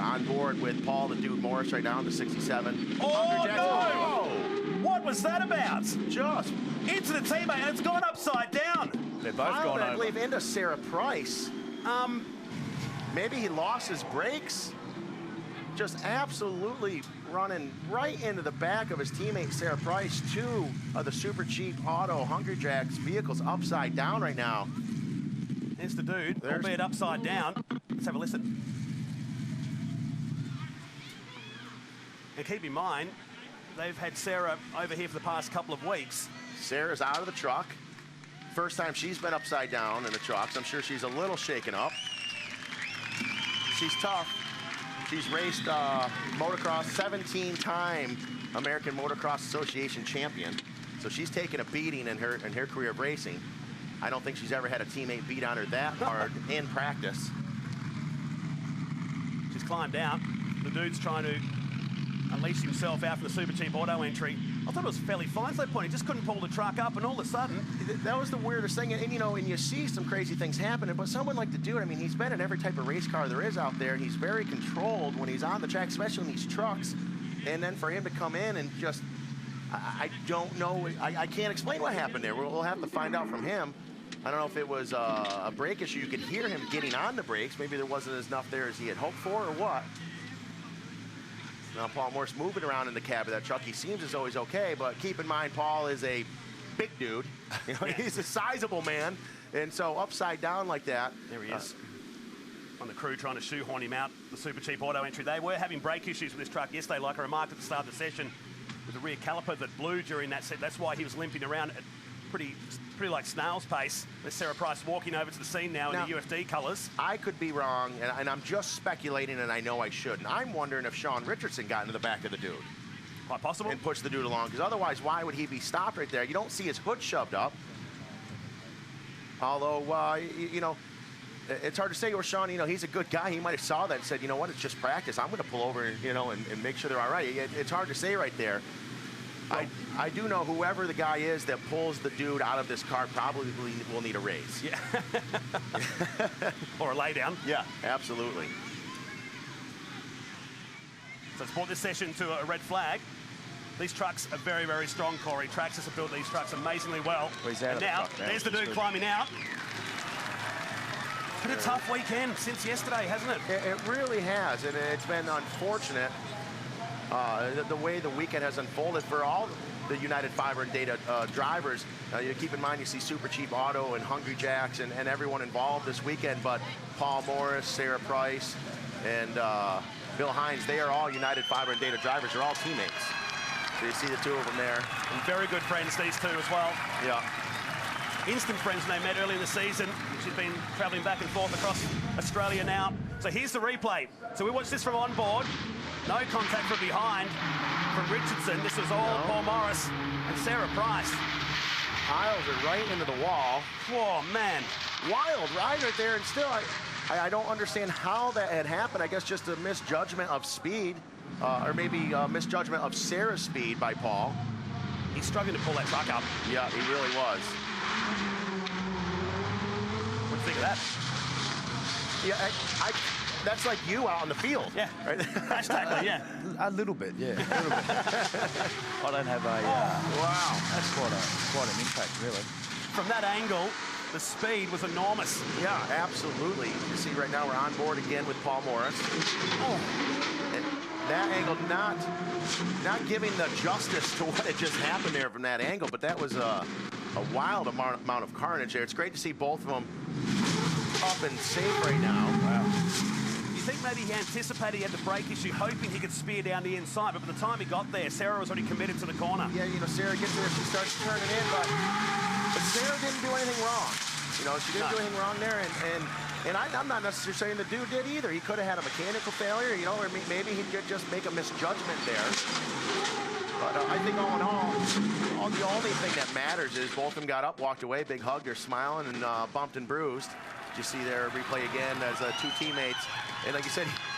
on board with Paul the Dude Morris right now in the 67. Oh, no! Oh. What was that about? Just Into the teammate, and it's gone upside down. They're both piled, gone I over. believe, into Sara Price. Maybe he lost his brakes. Just absolutely running right into the back of his teammate, Sara Price. Two of the super cheap auto Hungry Jacks vehicles upside down right now. There's the dude, albeit upside down. Let's have a listen. And keep in mind, they've had Sara over here for the past couple of weeks. Sara's out of the truck. First time she's been upside down in the trucks. I'm sure she's a little shaken up. She's tough. She's raced motocross, 17-time American Motocross Association champion. So she's taken a beating in her career of racing. I don't think she's ever had a teammate beat on her that hard in practice. She's climbed out. The dude's trying to unleash himself out from the super cheap auto entry. I thought it was fairly fine to that point. He just couldn't pull the truck up, and all of a sudden... That was the weirdest thing. And you know, and you see some crazy things happening, but someone like the dude, I mean, he's been in every type of race car there is out there, and he's very controlled when he's on the track, especially in these trucks. And then for him to come in and just... I don't know. I can't explain what happened there. We'll have to find out from him. I don't know if it was a brake issue. You could hear him getting on the brakes. Maybe there wasn't enough there as he had hoped for, or what. Now Paul Morris moving around in the cab of that truck. He seems as though he's okay, but keep in mind Paul is a big dude. You know, he's a sizable man, and so upside down like that. There he is. On the crew trying to shoehorn him out the super cheap auto entry. They were having brake issues with this truck yesterday, like I remarked at the start of the session, with the rear caliper that blew during that set. That's why he was limping around at pretty like snail's pace. There's Sara Price walking over to the scene now in the UFD colours. I could be wrong, and I'm just speculating, and I know I shouldn't. I'm wondering if Sean Richardson got into the back of the dude. Quite possible. And pushed the dude along, because otherwise, why would he be stopped right there? You don't see his hood shoved up. Although, you know, it's hard to say where Sean, you know, he's a good guy. He might have saw that and said, you know what, it's just practice. I'm going to pull over, you know, and make sure they're all right. It's hard to say right there. I do know whoever the guy is that pulls the dude out of this car probably will need a raise. Yeah. Or a lay down. Yeah, absolutely. So it's brought this session to a red flag. These trucks are very, very strong, Corey. Traxxas have built these trucks amazingly well. And now, there's the dude climbing out. Been a tough weekend since yesterday, hasn't it? It really has, and it's been unfortunate the way the weekend has unfolded for all the United Fiber and Data drivers. You keep in mind, you see Super Cheap Auto and Hungry Jacks and everyone involved this weekend, but Paul Morris, Sara Price, and Bill Hines, they are all United Fiber and Data drivers. They're all teammates. So you see the two of them there. And very good friends, these two as well. Yeah. Instant friends when they met early in the season. She's been travelling back and forth across Australia now. So here's the replay. So we watched this from on board. No contact from behind from Richardson. This was all Paul Morris and Sara Price. Piles it right into the wall. Whoa, man. Wild ride right there, and still, I don't understand how that had happened. I guess just a misjudgment of speed, or maybe a misjudgment of Sara's speed by Paul. He's struggling to pull that truck up. Yeah, he really was. What do you think of that? Yeah, that's like you out on the field. Yeah, right? Crash tackling, yeah. A little bit, yeah. A little bit. I don't have a... Wow. That's quite an impact, really. From that angle, the speed was enormous. Yeah, absolutely. You see right now we're on board again with Paul Morris. Oh. And that angle not giving the justice to what had just happened there from that angle, but that was a wild amount of carnage there. It's great to see both of them up and safe right now. Wow. You think maybe he anticipated he had the brake issue, hoping he could spear down the inside, but by the time he got there, Sara was already committed to the corner. Yeah, you know, Sara gets there, she starts turning in, but Sara didn't do anything wrong. You know, she didn't do anything wrong there, and I'm not necessarily saying the dude did either. He could have had a mechanical failure, you know, or maybe he could just make a misjudgment there. But I think all in all, the only thing that matters is both of them got up, walked away, big hug, they're smiling and bumped and bruised. You see their replay again as two teammates. And like you said,